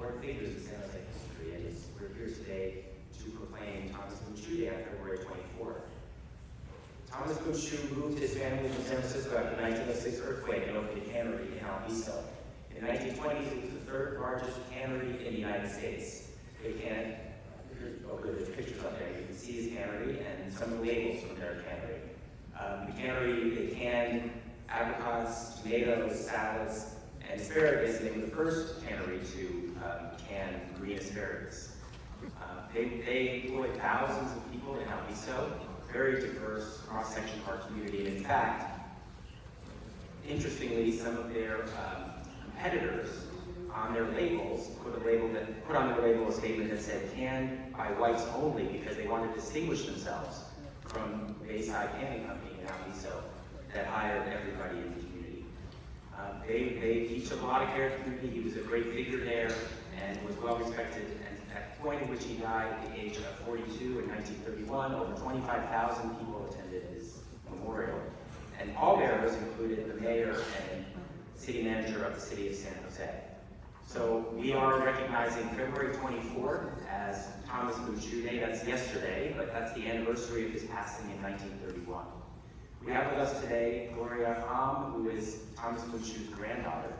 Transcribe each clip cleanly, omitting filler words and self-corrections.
important figures in San Jose history, and we're here today to proclaim Thomas Boone Shoe Day on February 24th. Thomas Boone Shoe moved his family from San Francisco after the 1906 earthquake and opened a cannery in Alviso. In the 1920s, it was the third largest cannery in the United States. There's pictures up there. You can see his cannery and some of the labels from their cannery. The cannery, they canned apricots, tomatoes, salads, and asparagus, and they were the first cannery to can green asparagus. They employed thousands of people in Alviso, very diverse cross-section of our community, and in fact, interestingly, some of their competitors on their labels put on their label a statement that said "canned by whites only" because they wanted to distinguish themselves from Bayside Canning Company in Alviso that hired everybody in the community. He took a lot of care of the community. He was a great figure there and was well respected. And at the point in which he died at the age of 42 in 1931, over 25,000 people attended his memorial. And pallbearers included the mayor and city manager of the city of San Jose. So we are recognizing February 24th as Thomas Boone Shoe Day. That's yesterday, but that's the anniversary of his passing in 1931. We have with us today Gloria Ham, who is Thomas Boone Shoe's granddaughter.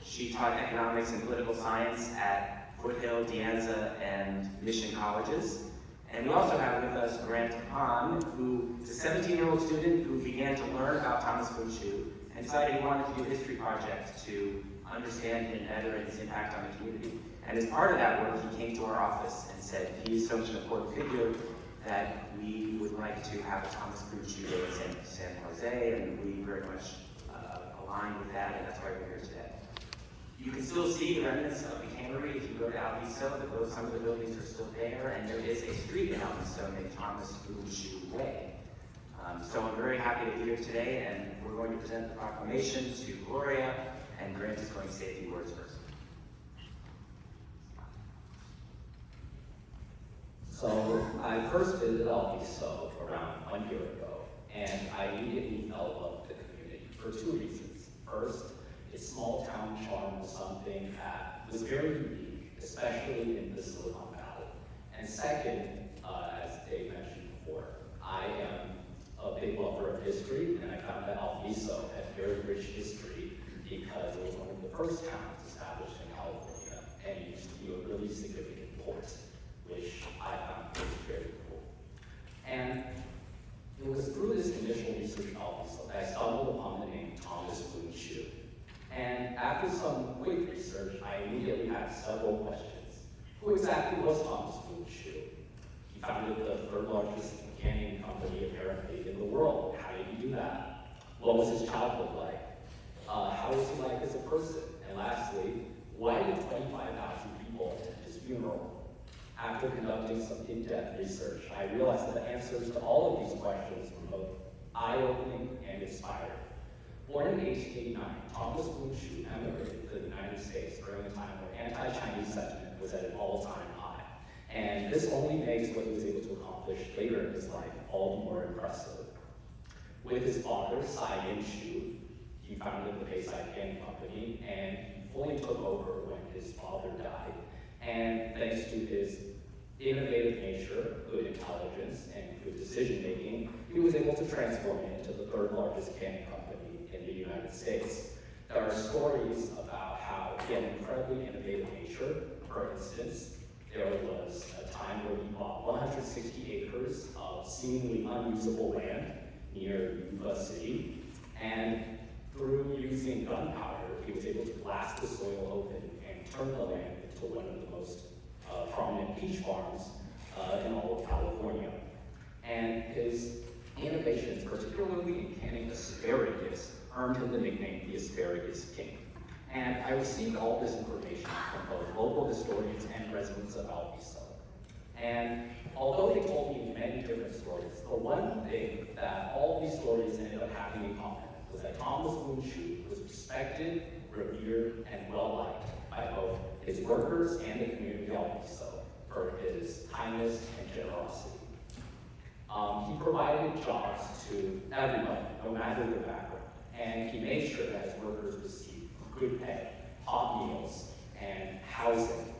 She taught economics and political science at Foothill, De Anza, and Mission colleges. And we also have with us Grant Hahn, who is a 17-year-old student who began to learn about Thomas Boone Shoe and decided he wanted to do a history project to understand him better and his impact on the community. And as part of that work, he came to our office and said he is such an important figure that we would like to have a Thomas Boone Shoe Day in San Jose, and we very much align with that, and that's why we're here today. You can still see the remnants of the cannery if you go to Alviso. Some of the buildings are still there, and there is a street in Alviso named Thomas Boone Shoe Way. So I'm very happy to be here today, and we're going to present the proclamation to Gloria, and Grant is going to say a few words first. So I first visited Alviso around 1 year ago, and I immediately fell in love with the community for two reasons. First, its small town charm was something that was very unique, especially in the Silicon Valley. And second, as Dave mentioned before, I am a big lover of history, and I found that Alviso had very rich history because it was one of the first towns established in California, and it used to be a really significant port, which I found very cool. And it was through this initial research in Alviso that I stumbled upon the name Thomas Boone Shoe. And after some quick research, I immediately had several questions. Who exactly was Thomas Boone Shoe? He founded the third largest canning company apparently in the world. How did he do that? What was his childhood like? How was he like as a person? And lastly, why did 25,000 people attend his funeral? After conducting some in-depth research, I realized that the answers to all of these questions were both eye-opening and inspiring. Born in 1889, Thomas Boone Shoe emigrated to the United States during a time where anti-Chinese sentiment was at an all-time high. And this only makes what he was able to accomplish later in his life all the more impressive. With his father, Cy-Yin Shoe, he founded the Bayside Canning Company, and he fully took over when his father died. And thanks to his innovative nature, good intelligence, and good decision-making, he was able to transform it into the third largest canning company in the United States. There are stories about how he had an incredibly innovative nature. For instance, there was a time where he bought 160 acres of seemingly unusable land near Yuba City, and through using gunpowder, he was able to blast the soil open and turn the land into one of the most prominent peach farms in all of California. And his innovations, particularly in canning asparagus, earned him the nickname the Asparagus King. And I received all this information from both local historians and residents of Alviso. And although they told me many different stories, the one thing that all these stories ended up having in common was that Thomas Boone Shoe was respected, revered, and well-liked by both his workers and the community of Alviso for his kindness and generosity. He provided jobs to everybody, no matter their background, and he made sure that his workers received good pay, hot meals, and housing,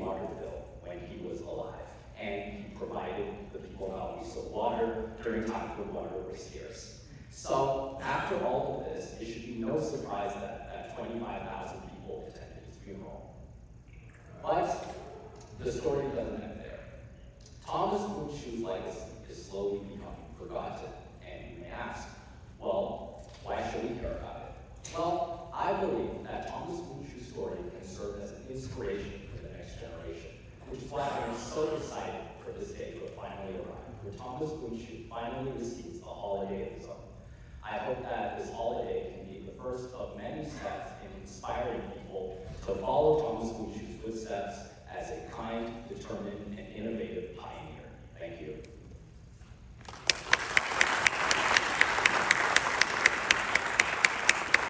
water bill when he was alive, and he provided the people of Valparaiso water during times when water was scarce. So after all of this, it should be no surprise that 25,000 people attended his funeral. But the story doesn't end there. Thomas Winshew's legacy is slowly becoming forgotten, and you may ask, well, why should we care about it? Well, I believe that Thomas Winshew's story can serve as an inspiration for the next generation, which is why I am so excited for this day to have finally arrived, where Thomas Winshew finally receives a holiday of his own. I hope that this holiday can be the first of many steps in inspiring people to follow Thomas Winshew's footsteps as a kind,